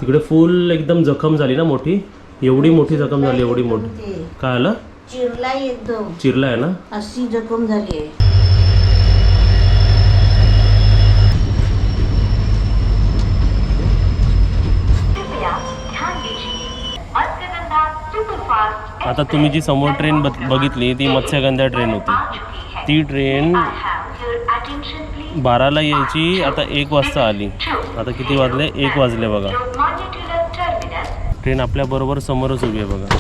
तिकडे फुल एकदम जखम झाली ना मोठी, एवढी मोठी जखम झाली, एवढी मोठी. काय आलं? चिरला एकदम, चिरला आहे ना. अशी जखम झाली आहे. आता तुम्ही जी समोर ट्रेन बघितली ती मत्स्यगंधा ट्रेन होती. ती ट्रेन 12ला यायची, आता 1 वाजता आली. आता किती वाजले? 1 वाजले बघा. ट्रेन आपल्याबरोबर समोरच उभी आहे बघा.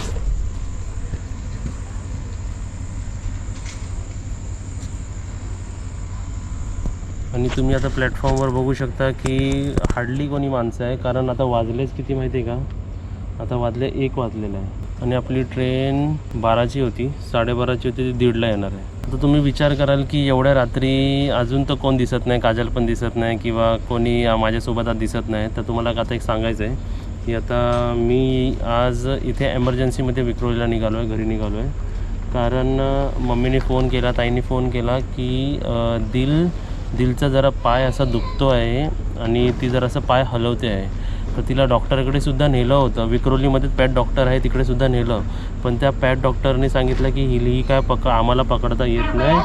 आणि तुम्ही आता प्लॅटफॉर्मवर बघू शकता की हार्डली कोणी माणसं आहे, कारण आता वाजलेच किती माहिती आहे का? आता वाजले 1 वाजलेलं आहे आणि आपली ट्रेन 12ची होती, 12:30ची होती, ती 1:30ला येणार आहे. आता तुम्ही विचार कराल की एवढ्या रात्री अजून तर कोण दिसत नाही, काजल पण दिसत नाही किंवा कोणी माझ्यासोबत आज दिसत नाही. तर तुम्हाला आता एक सांगायचं आहे की आता मी आज इथे एमर्जन्सीमध्ये विक्रोळीला निघालो आहे, घरी निघालो आहे. कारण मम्मीने फोन केला, ताईने फोन केला की दिलचा जरा पाय असा दुखतो आहे आणि ती जरासं पाय हलवते आहे. तर तिला डॉक्टरकडे सुद्धा नेलं होतं, विक्रोलीमध्ये पॅट डॉक्टर आहे तिकडे सुद्धा नेलं. पण त्या पॅट डॉक्टरने सांगितलं की ही काय आम्हाला पकडता येत नाही.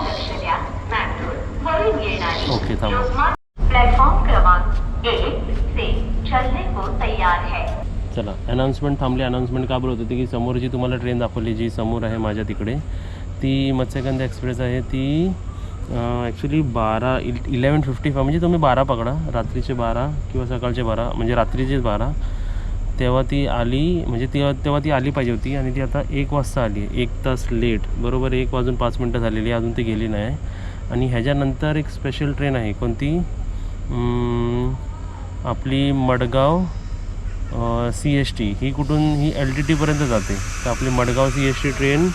ओके, थांबा. प्लेटफॉर्म क्रमांक 1 से चलने को तैयार है. चला, अनाउन्समेंट थांबली. अनाउन्समेंट का बोलत होती की समोर जी तुम्हाला ट्रेन दाखवली, जी समोर आहे माझ्या तिकडे, ती मत्स्यगंधा एक्सप्रेस आहे. ती ॲक्च्युली 11:55 म्हणजे तुम्ही 12 पकडा, रात्रीचे 12 किंवा सकाळचे 12, म्हणजे रात्रीचेच 12. तेव्हा ती आली, म्हणजे तेव्हा ती आली पाहिजे होती आणि ती आता 1 वाजता आली, 1 तास लेट. बरोबर 1:05 झालेली, अजून ती गेली नाही. आणि ह्याच्यानंतर एक स्पेशल ट्रेन आहे. कोणती? आपली मडगाव CST. ही कुठून? ही LTTपर्यंत जाते. तर आपली मडगाव CST ट्रेन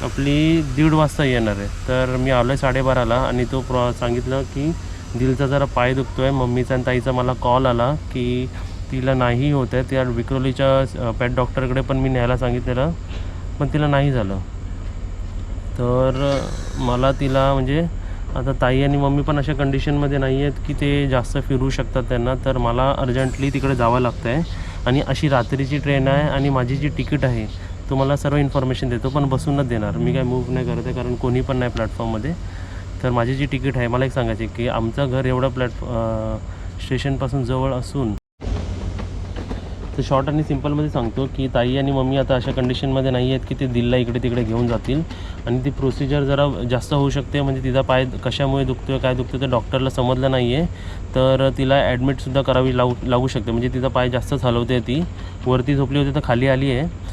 आपली 1:30 वाजता येणार आहे. तर मी आलो आहे 12:30ला आणि तो सांगितलं की दिलचा जरा पाय दुखतो आहे. मम्मीचा आणि ताईचा मला कॉल आला की तिला नाही होत आहे. त्या विक्रोलीच्या पॅट डॉक्टरकडे पण मी न्यायला सांगितलेलं, पण तिला नाही झालं. तर मला तिला म्हणजे आता ताई आणि मम्मी पण अशा कंडिशनमध्ये नाही आहेत की ते जास्त फिरू शकतात त्यांना. तर मला अर्जंटली तिकडे जावं लागतं आहे आणि अशी रात्रीची ट्रेन आहे आणि माझी जी तिकीट आहे तुम्हाला सर्व इन्फॉर्मेशन देतो, पण बसूनच देणार. मी काय मूव्ह नाही करत आहे कारण कोणी पण नाही प्लॅटफॉर्ममध्ये. तर माझी जी तिकीट आहे, मला एक सांगायची की आमचं घर एवढं स्टेशनपासून जवळ असून, तर शॉर्ट आणि सिम्पलमध्ये सांगतो की ताई आणि मम्मी आता अशा कंडिशनमध्ये नाही आहेत की ते दिल्लीला इकडे तिकडे घेऊन जातील आणि ती प्रोसिजर जरा जास्त होऊ शकते. म्हणजे तिचा पाय कशामुळे दुखतो आहे, काय दुखतो आहे, ते डॉक्टरला समजलं नाही आहे. तर तिला ॲडमिटसुद्धा करावी लागू शकते. म्हणजे तिचा पाय जास्तच हलवते. ती वरती झोपली होती तर खाली आली आहे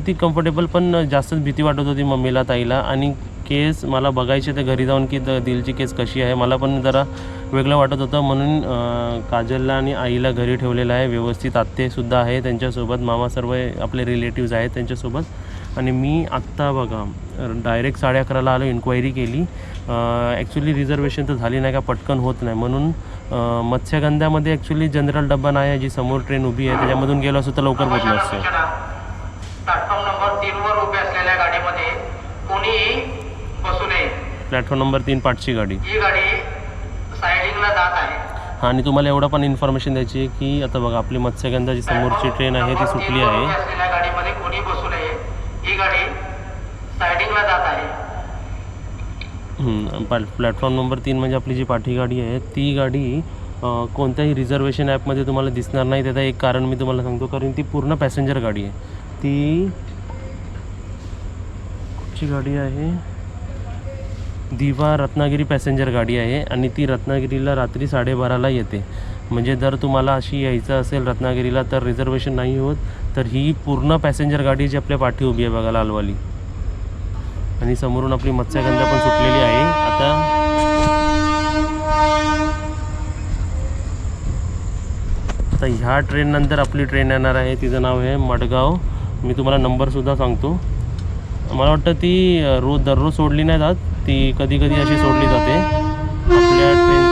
ती कम्फर्टेबल, पण जास्तच भीती वाटत होती मम्मीला, ताईला. आणि केस मला बघायचे ते घरी जाऊन की दिलची केस कशी आहे. मला पण जरा वेगळं वाटत होतं, म्हणून काजलला आणि आईला घरी ठेवलेलं आहे व्यवस्थित. आत्तेसुद्धा आहे त्यांच्यासोबत, मामा सर्व आपले रिलेटिव्ज आहेत त्यांच्यासोबत. आणि मी आत्ता बघा डायरेक्ट 11:30ला आलो, इन्क्वायरी केली. ॲक्च्युली रिझर्वेशन तर झाली नाही का, पटकन होत नाही म्हणून. मत्स्यगंधामध्ये ॲक्च्युली जनरल डब्बा नाही आहे, जी समोर ट्रेन उभी आहे त्याच्यामधून गेलो असतो तर लवकर पोहोचलो असतो. प्लॅटफॉर्म नंबर 3 वर उभे असलेल्या गाडीमध्ये कोणीही बसू नये. प्लॅटफॉर्म नंबर 3 पाठची गाडी. ही गाडी सायडिंगला जात आहे. हां, आणि तुम्हाला एवढं पण इन्फॉर्मेशन द्यायची आहे की आता बघा आपली मत्स्यगंधाची समोरची ट्रेन आहे ती सुटली आहे. असलेल्या गाडीमध्ये कोणी बसू नये. ही गाडी सायडिंगला जात आहे. प्लॅटफॉर्म नंबर 3 म्हणजे आपली जी पाठी गाडी आहे ती गाडी कोणत्याही रिझर्वेशन ॲपमध्ये तुम्हाला दिसणार नाही. त्याचं एक कारण मी तुम्हाला सांगतो, कारण ती पूर्ण पॅसेंजर गाडी आहे. ती कुठची गाडी आहे? दिवा रत्नागिरी पॅसेंजर गाडी आहे आणि ती रत्नागिरीला रात्री 12:30ला येते. म्हणजे जर तुम्हाला अशी यायचं असेल रत्नागिरीला तर रिझर्वेशन नाही होत. तर ही पूर्ण पॅसेंजर गाडी जी आपल्या पाठी उभी आहे बघा, लालवाली. आणि समोरून आपली मत्स्यगंधा पण सुटलेली आहे. आता ह्या ट्रेननंतर आपली ट्रेन येणार आहे, तिचं नाव आहे मडगाव. मी तुम्हाला नंबरसुद्धा सांगतो. मला वाटतं ती दररोज सोडली नाही जात, ती कधी कधी अशी सोडली जाते आपल्या ट्रेन.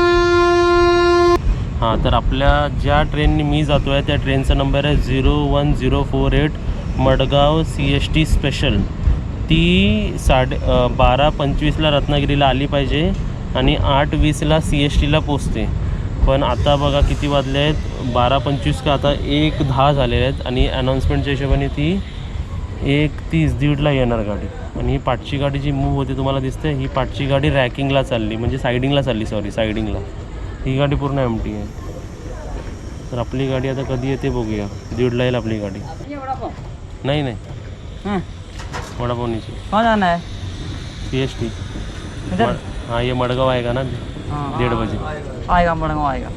हां, तर आपल्या ज्या ट्रेननी मी जातो आहे त्या ट्रेनचा नंबर आहे 01048 मडगाव CST स्पेशल. ती 12:25ला रत्नागिरीला आली पाहिजे आणि 8:20ला CSTला पोचते. पण आता बघा किती वाजले आहेत, 12:25 का आता 1:10 झालेले आहेत आणि अनाऊन्समेंटच्या हिशोबाने ती 1:30 1:30ला येणार गाडी. आणि ही पाठची गाडी जी मूव्ह होते तुम्हाला दिसते, ही पाठची गाडी रॅकिंगला चालली, म्हणजे सायडिंगला चालली, सायडिंगला. ही गाडी पूर्ण एम्प्टी आहे. तर आपली गाडी आता कधी येते बघूया. 1:30ला येईल आपली गाडी. नाही वडापावनीची कहाँ जाना है? CST. इधर? हाँ ये मडगाव आएगा ना 1:30 बजे. आएगा, मडगांव आएगा.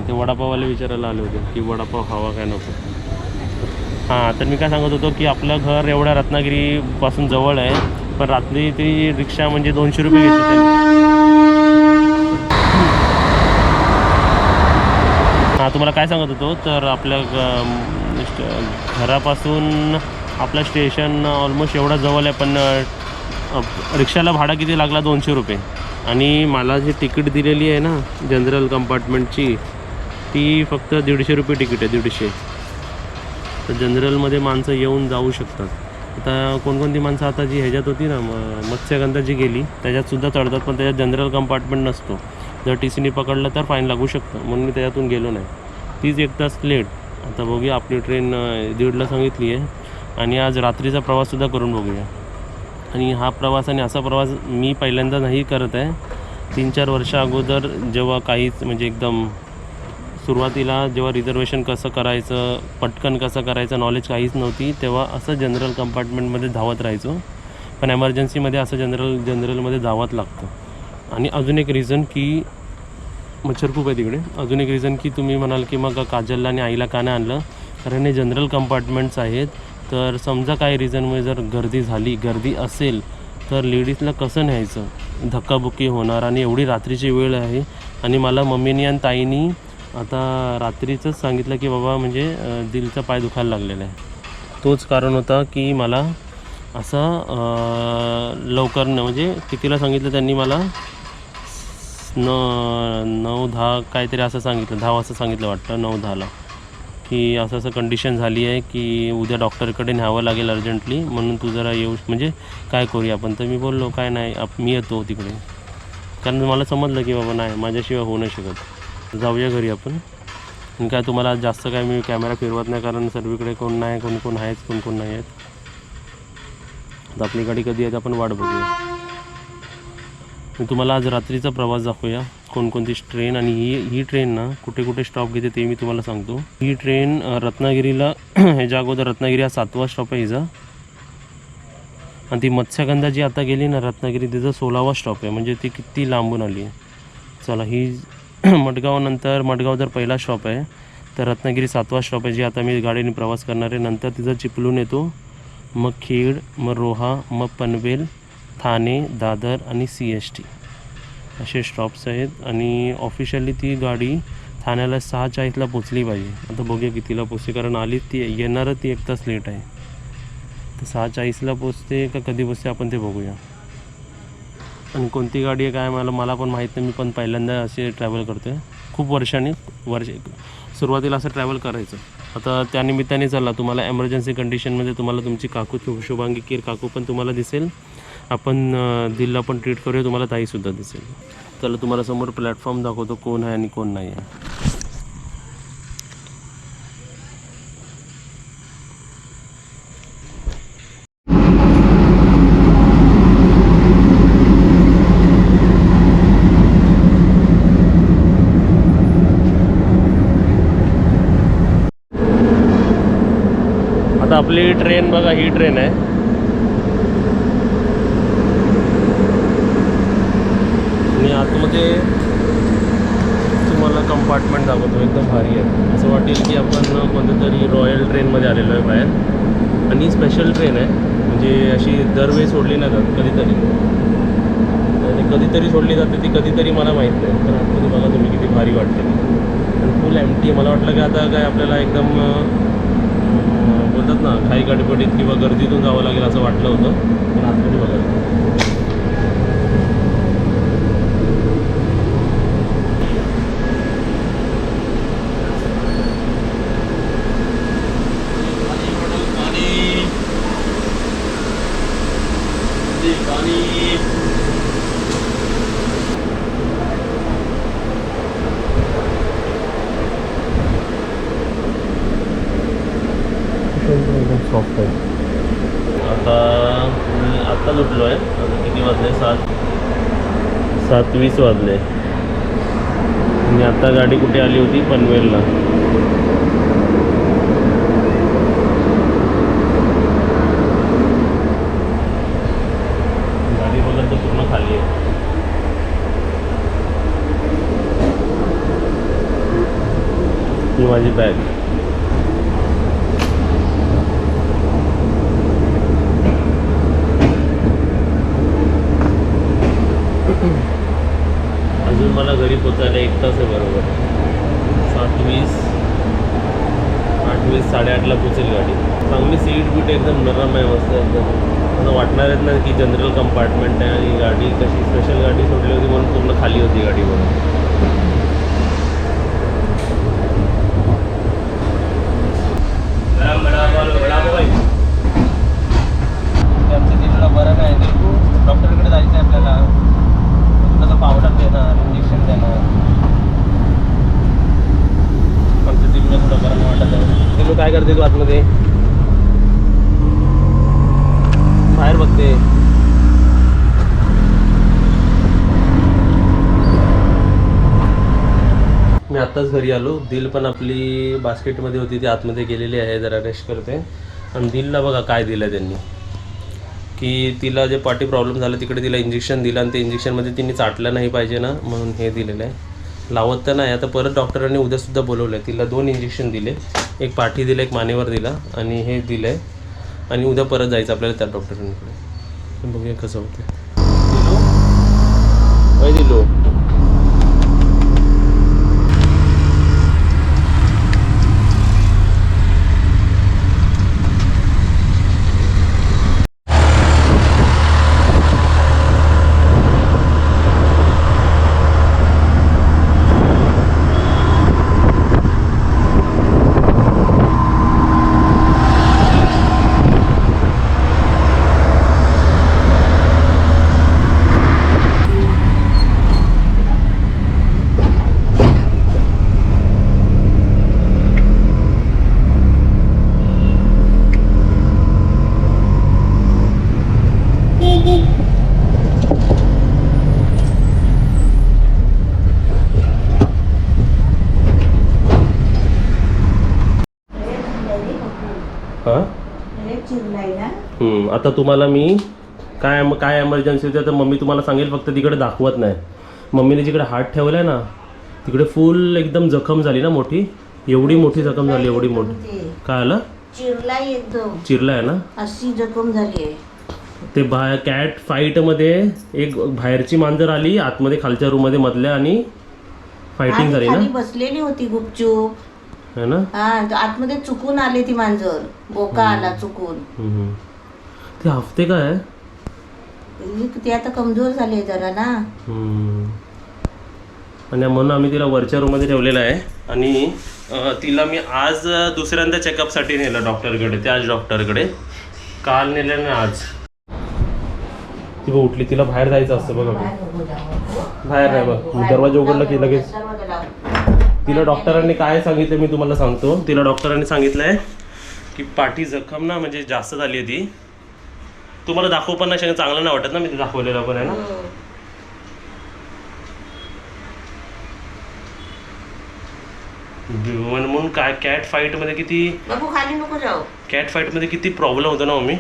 ते वडापाववाले विचारायला आले होते की वडापाव हवा काय नको. हां, तर मी काय सांगत होतो की आपलं घर एवढ्या रत्नागिरीपासून जवळ आहे, पण रात्री ती रिक्षा म्हणजे 200 रुपये घेतली त्यांनी. हां, तुम्हाला काय सांगत होतो, तर आपल्या घरापासून आपलं स्टेशन ऑलमोस्ट एवढा जवळ आहे, पण रिक्षाला भाडा किती लागला, 200 रुपये. आणि मला जी तिकीट दिलेली आहे ना जनरल कंपार्टमेंटची, ती फक्त 150 रुपये तिकीट आहे, 150. तर जनरलमध्ये माणसं येऊन जाऊ शकतात. आता कोणकोणती माणसं आता जी ह्याच्यात होती ना मत्स्यगंधा जी गेली त्याच्यातसुद्धा चढतात, पण त्याच्यात जनरल कंपार्टमेंट नसतो. जर TCने पकडलं तर फाईन लागू शकतं, म्हणून मी त्याच्यातून गेलो नाही. तीच 1 तास लेट. आता बघूया, आपली ट्रेन 1:30ला सांगितली आहे आणि आज रात्रीचा प्रवाससुद्धा करून बघूया. आणि हा प्रवास आणि असा प्रवास मी पहिल्यांदा नाही करत आहे. 3-4 वर्षा अगोदर जेव्हा काहीच म्हणजे एकदम सुरुवातीला जेव्हा रिझर्वेशन कसं करायचं, पटकन कसं करायचं नॉलेज काहीच नव्हती, तेव्हा असं जनरल कंपार्टमेंटमध्ये धावत राहायचो. पण एमर्जन्सीमध्ये असं जनरलमध्ये धावत लागतं. आणि अजून एक रिझन की मच्छर खूप आहे तिकडे. अजून एक रिझन की तुम्ही म्हणाल की मग काजलला आणि आईला का नाही आणलं, कारण हे जनरल कंपार्टमेंट्स आहेत. तर समजा काही रिझनमुळे जर गर्दी असेल तर लेडीजला कसं न्यायचं, धक्काबुक्की होणार. आणि एवढी रात्रीची वेळ आहे. आणि मला मम्मीनी आणि ताईनी आता रात्रीचंच सांगितलं की बाबा म्हणजे दिलचा पाय दुखायला लागलेला आहे. तोच कारण होता की मला असं लवकर म्हणजे कितीला सांगितलं त्यांनी मला, 9-10 काहीतरी असं सांगितलं, 10 वाजता सांगितलं वाटतं, 9-10ला, की असं कंडिशन झाली आहे की उद्या डॉक्टरकडे न्यावं लागेल अर्जंटली, म्हणून तू जरा येऊ म्हणजे काय करूया आपण. तर मी बोललो काय नाही, मी येतो तिकडे, कारण मला समजलं की बाबा नाही माझ्याशिवाय होऊ नाही शकत, जाऊया घरी आपण. आणि काय तुम्हाला जास्त काय मी कॅमेरा फिरवत नाही, कारण सर्वीकडे कोण नाही, कोण आहेच, कोण नाही आहेत. आता आपली गाडी कधी येते आपण वाट बघूया. मी तुम्हाला आज रात्रीचा प्रवास दाखवूया, कोणकोणती ट्रेन. आणि ही ट्रेन ना कुठे कुठे स्टॉप घेते ते मी तुम्हाला सांगतो. ही ट्रेन रत्नागिरीला ह्याच्या अगोदर रत्नागिरी हा 7वा स्टॉप आहे हिचा. आणि ती मत्स्यगंधा जी आता गेली ना रत्नागिरी, तिचा 16वा स्टॉप आहे. म्हणजे ती किती लांबून आली आहे. चला, ही मडगाव जर पहिला स्टॉप आहे तर रत्नागिरी 7वा स्टॉप आहे, जी आता मी गाडीने प्रवास करणार आहे. नंतर तिचा चिपळूण येतो, मग खेड, मग रोहा, मग पनवेल, ठाणे, दादर आणि CST असे स्टॉप्स आहेत. आणि ऑफिशियली ती गाडी ठाण्याला 6:40ला पोचली पाहिजे. आता बघूया कितीला पोचते, कारण आली ती येणारच ती 1 तास लेट आहे. तर 6:40ला पोचते का कधी पोचते आपण ते बघूया. आणि कोणती गाडी आहे काय मला पण माहीत नाही. मी पण पहिल्यांदा असे ट्रॅव्हल करतो आहे, खूप वर्षांनी सुरुवातीला असं ट्रॅव्हल करायचं. आता त्यानिमित्ताने चला, तुम्हाला एमर्जन्सी कंडिशनमध्ये तुम्हाला तुमची काकू शुभांगी कीर काकू पण तुम्हाला दिसेल. आपण दिलला पण ट्रीट करूया, तुम्हाला ताईसुद्धा दिसेल. चला, तुम्हाला समोर प्लॅटफॉर्म दाखवतो कोण आहे आणि कोण नाही आहे. आता आपली ट्रेन बघा, ही ट्रेन आहे. आणि आतमध्ये तुम्हाला कंपार्टमेंट दाखवतो, एकदम भारी आहे. असं वाटेल की आपण कोणत्या तरी रॉयल ट्रेनमध्ये आलेलो आहे बाहेर. आणि स्पेशल ट्रेन आहे, म्हणजे अशी दरवेळी सोडली नाही जात, कधीतरी सोडली जाते ती, कधीतरी मला माहीत नाही. तर आतमध्ये बघा तुम्ही किती भारी वाटते. आणि फुल एम्प्टी. मला वाटलं की आता काय आपल्याला एकदम बोलतात ना काही गडबडीत किंवा गर्दीतून जावं लागेल असं वाटलं होतं. पण आतमध्ये बघा एकदम सॉफ्ट आहे. आता उठलो आहे. आता किती वाजले? 7:20 वाजले. आणि आता गाडी कुठे आली होती? पनवेलला. गाडी बघा तर पूर्ण खाली आहे. ही माझी बॅग. अजून मला घरी पोचायला 1 तास आहे बरोबर. 7:20 8:20 8:30ला पोचेल गाडी. चांगली सीट बीट एकदम नरम आहे, मस्त एकदम. असं वाटणारच नाही की जनरल कंपार्टमेंट आहे. आणि गाडी कशी स्पेशल गाडी सोडली होती म्हणून पूर्ण खाली होती गाडी म्हणून. आमच्या दिलला बरं नाही. दिलू डॉक्टरकडे जायचं आहे आपल्याला. थोडंसं पावडर देणार, इंजेक्शन देणार. आमच्या दिलूला थोडं बरं नाही वाटत आहे. दिलू काय करते तू आतमध्ये? बाहेर बघते. मी आत्ताच घरी आलो. दिल पण आपली बास्केटमध्ये होती, ती आतमध्ये गेलेली आहे, जरा रेस्ट करते. आणि दिलला बघा काय दिलं त्यांनी, की तिला जे पाठी प्रॉब्लेम झाला तिकडे तिला इंजेक्शन दिलं आणि ते इंजेक्शनमध्ये तिने चाटलं नाही पाहिजे ना, म्हणून हे दिलेलं आहे. लावत तर नाही. आता परत डॉक्टरांनी उद्यासुद्धा बोलवलं आहे. तिला 2 इंजेक्शन दिले, एक पाठी दिलं, एक मानेवर दिला आणि हे दिलं आहे. आणि उद्या परत जायचं आपल्याला त्या डॉक्टरांकडे. बघूया कसं होतं. दिलो हां. चिरलाय ना. आता तुम्हाला मी काय एमर्जन्सी होती तर मम्मी तुम्हाला सांगेल, फक्त तिकडे दाखवत नाही. मम्मीने जिकडे हात ठेवलाय ना तिकडे फुल एकदम जखम झाली ना, मोठी. एवढी मोठी जखम झाली, एवढी मोठी. काय आलं? चिरलाय एकदम. चिरलाय ना. अशी जखम झाली आहे. ते कॅट फाईटमध्ये एक बाहेरची मांजर आली आतमध्ये, खालच्या रूममध्ये मधल्या, आणि फायटिंग झाली ना. बसलेली होती गुपचूप, है ना. हा आतमध्ये चुकून आले ती मांजर, बोका आला चुकून. ते हफ्ते काय ती आता कमजोर झाली जरा ना. आणि म्हणून आम्ही तिला वरच्या रूममध्ये ठेवलेलं आहे. आणि तिला मी आज दुसऱ्यांदा चेकअपसाठी नेलं डॉक्टरकडे, त्याच डॉक्टरकडे. काल नेलं ना आज. ती बघ उठली, तिला बाहेर जायचं असतं बघा. बाहेर नाही बघ, दरवाजा उघडला की लगेच. तिला डॉक्टरांनी काय सांगितलं मी तुम्हाला सांगतो. तिला डॉक्टरांनी सांगितलं आहे की पाठी जखम ना म्हणजे जास्त झाली आहे ती. तुम्हाला दाखवू पण नाही, चांगलं नाही वाटत ना, मी ते दाखवलेलं पण आहे ना. म्हणून काय कॅट फाईट मध्ये किती खाली नको जाऊ. कॅट फाईट मध्ये किती प्रॉब्लेम होतो ना मम्मी.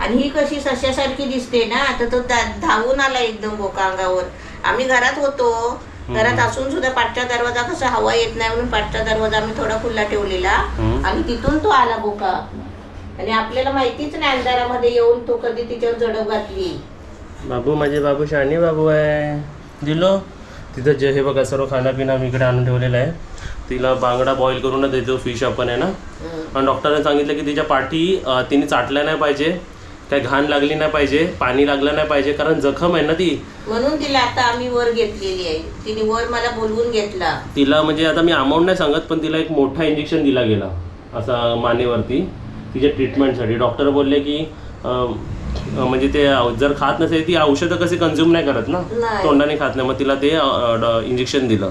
आणि ही कशी सश्यासारखी दिसते ना, आता तो धावून आला एकदम बोका अंगावर. आम्ही घरात होतो, घरात असून सुद्धा पाठचा दरवाजा कसा हवा येत नाही म्हणून पाठचा दरवाजा आम्ही थोडा खुला ठेवलेला, आणि तिथून तो आला बोका. आणि आपल्याला माहितीच नाही अंधारामध्ये येऊन तो कधी तिच्यावर झडप घातली. बाबू माझे बाबू शहाणी बाबू आहे. दिलो तिथं जे हे बघा सर्व खाण्यापिना मी इकडे आणून ठेवलेलं आहे. तिला बांगडा बॉईल करूनच देतो, फिश आपण आहे ना. आणि डॉक्टरांनी सांगितलं की तिच्या पाठी तिने चाटल्या नाही पाहिजे, काय घाण लागली नाही पाहिजे, पाणी लागलं नाही पाहिजे, कारण जखम आहे ना ती. म्हणून तिला आता आम्ही वर घेतलेली आहे. तिने वर मला बोलवून घेतला. तिला म्हणजे आता मी अमाऊंट नाही सांगत, पण तिला एक मोठा इंजेक्शन दिला गेला असा मानेवरती तिच्या ट्रीटमेंटसाठी. डॉक्टर बोलले की म्हणजे ते जर खात नसेल ती औषधं कशी कन्झ्युम नाही करत ना, नाही. तोंडाने खात नाही, मग तिला ते इंजेक्शन दिलं.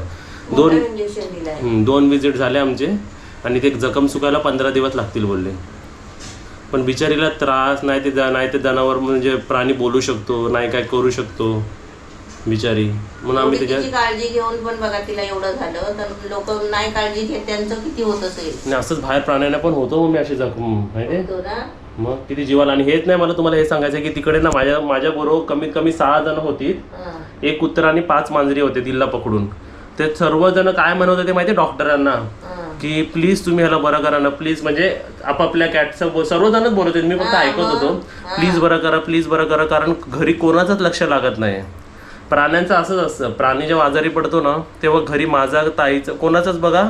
इंजेक्शन दिलंय. 2 विजिट झाले आमचे आणि ते जखम सुकायला 15 दिवस लागतील बोलले. पण बिचारीला त्रास नाही ते जनावर म्हणजे प्राणी बोलू शकतो नाही काय करू शकतो बिचारी, म्हणून आम्ही तिची त्याच्या काळजी घेऊन पण बघा तिला एवढं झालं तर लोक नाही काळजी घेत त्यांचं किती होत असेल. आणि असंच बाहेर प्राण्यांना पण होतो मग मी अशी जखम माहिती होतो ना. मग किती जीवाला. आणि हेच नाही मला तुम्हाला हे सांगायचं की तिकडे ना माझ्या बरोबर कमीत कमी 6 जण होती. हा. 1 कुत्रा आणि 5 मांजरी होते दिल्ला पकडून. ते सर्वजण काय म्हणत होते माहिती डॉक्टरांना हा. की प्लीज तुम्ही ह्याला बरं करा ना प्लीज, म्हणजे आपापल्या कॅटचं सर्वजणच बोलत होते, मी फक्त ऐकत होतो. प्लीज बरं करा प्लीज बरं करा, कारण घरी कोणाचंच लक्ष लागत नाही. प्राण्यांचं असंच असतं, प्राणी जेव्हा आजारी पडतो ना तेव्हा घरी माझा ताईचं कोणाचंच बघा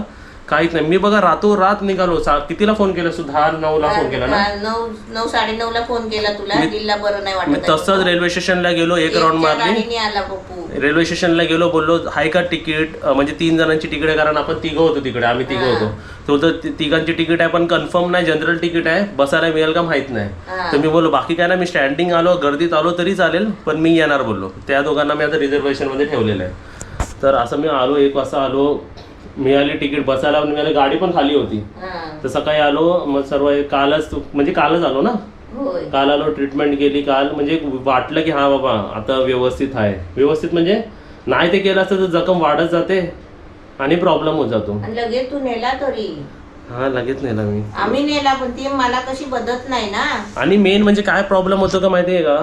काहीच नाही. मी बघा रातोरात निघालो. कितीला फोन केला तू? 10-9ला फोन केला ना? 9-9:30ला फोन केला तुला. दिल्ला बरं नाही मी वाटत. तसंच रेल्वे स्टेशनला गेलो, एक राऊंड मारली. गाडीने आला पप्पू. रेल्वे स्टेशनला गेलो, बोललो हाय का तिकीट, म्हणजे 3 जणांची तिकीट आहे, कारण आपण 3 होतो तिकडे, आम्ही 3 होतो. तो तर 3घांची तिकीट आहे पण कन्फर्म नाही, जनरल तिकीट आहे, बसायला मिळेल का माहित नाही. तर मी बोललो बाकी काय ना, मी स्टँडिंग आलो, गर्दीत आलो तरी चालेल पण मी येणार बोललो. त्या दोघांना मी आता रिझर्वेशनमध्ये ठेवलेलं आहे. तर असं मी आलो, 1 वाजता आलो, मिळाली तिकीट, बसायला मिळाली, गाडी पण खाली होती. तर सकाळी आलो, मग सर्व कालच आलो ना. काल आलो, ट्रीटमेंट केली काल, म्हणजे वाटलं की हा बाबा आता व्यवस्थित आहे. व्यवस्थित म्हणजे नाही ते केलं असतं तर जखम वाढत जाते आणि प्रॉब्लेम होत जातो. लगेच तू नेला तरी. हा लगेच नेला मी. आम्ही नेला पण ती मला कशी बदत नाही ना. आणि मेन म्हणजे काय प्रॉब्लेम होतो का माहितीये का,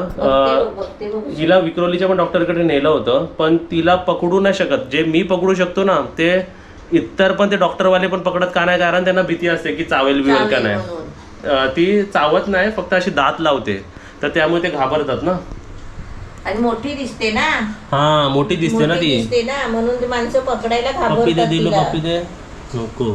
हिला विक्रोलीच्या पण डॉक्टरकडे नेलं होतं पण तिला पकडू नाही शकत. जे मी पकडू शकतो ना ते इतर पण ते डॉक्टरवाले पण पकडत का नाही, कारण त्यांना भीती असते की चावेल बिवेल का नाही. ती चावत नाही, फक्त अशी दात लावते, तर त्यामुळे ते घाबरतात ना. आणि मोठी दिसते ना. हा मोठी दिसते ना ती. दिसते ना म्हणून ते माणसं पकडायला पप्पी दे घाबरतात दिलो, तिला. पप्पी दे नको.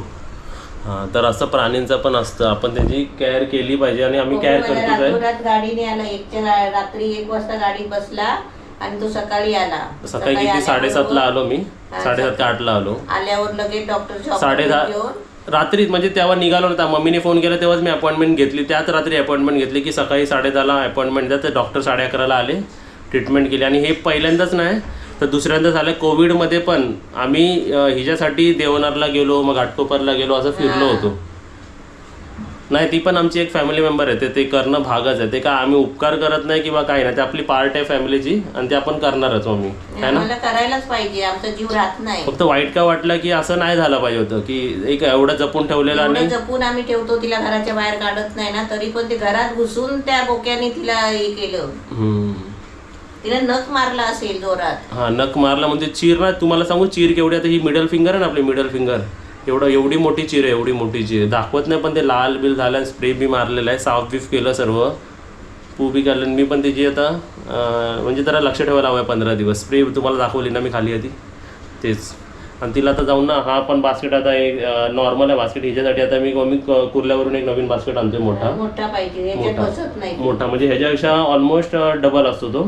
हा तर असं प्राण्यांचं पण असतं, आपण त्याची केअर केली पाहिजे आणि आम्ही केअर करतो. रातोरात गाडीने आला. रात्री 1 वाजता गाडीत बसला आणि तो सकाळी आला. सकाळी किती 7:30ला आलो मी, 7:30 का 8ला आलो. आल्यावर लगेच डॉक्टर 10:30 रात्री, म्हणजे तेव्हा निघालो नव्हता. मम्मीने फोन केला तेव्हाच मी अपॉइंटमेंट घेतली, त्याच रात्री अपॉइंटमेंट घेतली की सकाळी 10:30ला अपॉइंटमेंट द्या. तर डॉक्टर 11:30ला आले, ट्रीटमेंट केली. आणि हे पहिल्यांदाच नाही तर दुसऱ्यांदा झालं. कोविडमध्ये पण आम्ही हिच्यासाठी देवनारला गेलो, मग घाटकोपरला गेलो, असं फिरलो होतो. नाही ती पण आमची एक फॅमिली मेंबर आहे, ते करणं भागच आहे. ते काय आम्ही उपकार करत नाही किंवा काही नाही, ते आपली पार्ट आहे फॅमिलीची आणि ते आपण करणारच मम्मी है ना. करायलाच पाहिजे, आमचा जीव राहत नाही. फक्त वाईट का वाटलं की असं नाही झालं पाहिजे होतं की एक एवढं जपून ठेवलेलं आणि जपून आम्ही ठेवतो तिला, घराच्या बाहेर काढत नाही ना, तरी पण ते घरात घुसून त्या बोक्याने तिला हे केलं. तिला नख मारला असेल जोरात. हा नख मारला म्हणजे चीर ना, तुम्हाला सांगू चीर केवढी. आता ही मिडल फिंगर आहे ना आपली, मिडल फिंगर एवढी मोठी चीर आहे, एवढी मोठी चीर दाखवत नाही पण ते लाल बिल झालं, स्प्रे बी मारलेला आहे, साफ बीफ केलं सर्व, पू बी काढलं. मी पण त्याची आता म्हणजे जरा लक्ष ठेवायला हवं आहे 15 दिवस. स्प्रे तुम्हाला दाखवली ना मी खाली आधी तेच. आणि तिला आता जाऊन ना, हा पण बास्केट आता एक नॉर्मल आहे बास्केट हिच्यासाठी. आता मी कुर्ल्यावरून एक नवीन बास्केट आणतोय मोठा पाहिजे, मोठा म्हणजे ह्याच्यापेक्षा ऑलमोस्ट डबल असतो तो,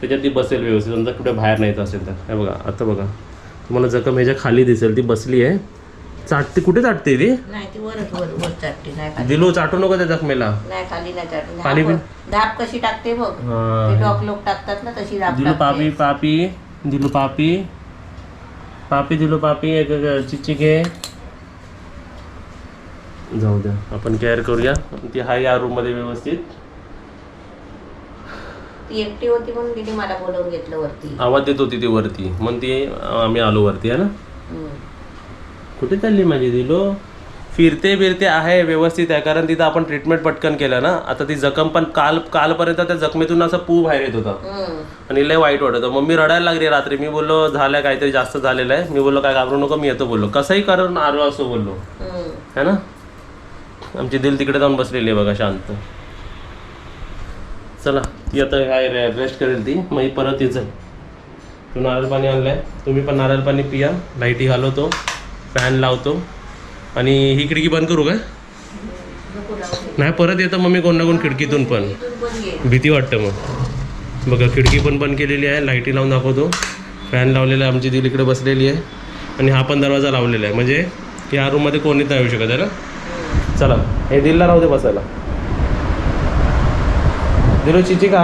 त्याच्यात ती बसेल व्यवस्थित. समजा कुठे बाहेर न्यायचं असेल तर. हे बघा आता बघा तुम्हाला जखम ह्याच्या खाली दिसेल, ती बसली आहे. चाटते कुठे चाटते ती? नाही ती वर चाटते. नाही दिलो चाटू नको त्या जखमेला. नाही खाली नाही चाटते. खाली पण धाप कशी टाकते बघ, डॉग लोक टाकतात ना तशी धाप. दिलो पापी पापी दिलो पापी पापी दिलो पापी एक चिच्ची घे. जाऊ द्या आपण केअर करूया. ती हाय या रूम मध्ये व्यवस्थित. ती एकटी होती म्हणून तिने मला बोलवून घेतलं वरती. आवाज देत होती ती वरती म्हणून ती आम्ही आलो वरती आहे ना. कुठे चालली माझी दिलो? फिरते बिरते आहे, व्यवस्थित आहे, कारण तिथं आपण ट्रीटमेंट पटकन केलं ना. आता ती जखम पण कालपर्यंत त्या जखमेतून असं पू बाहेर येत होता आणि लय वाईट वाटत होतं. मम्मी रडायला लागली रात्री. मी बोललो झालं काहीतरी जास्त झालेलं आहे. मी बोललो काय घाबरू नको, मी येतो बोललो, कसंही करून आलो असं बोललो है ना. आमची दिल तिकडे जाऊन बसलेली आहे बघा शांत. चला ती आता काय रेस्ट करेल ती, मग परत यायचं. तू नारळ पाणी आणलंय, तुम्ही पण नारळ पाणी पिया. लाईटी घालवतो, फॅन लावतो आणि ही खिडकी बंद करू का? नाही परत येतं मग मी कोण ना कोण खिडकीतून पण भीती वाटतं. मग बघा खिडकी पण बंद केलेली आहे, लाईटी लावून दाखवतो, फॅन लावलेला आहे. आमची दिल इकडे बसलेली आहे आणि हा पण दरवाजा लावलेला आहे, म्हणजे या रूममध्ये कोणीच नाही येऊ शकत आहे ना. चला हे दिलला राहू दे बसायला. दिलो चिची का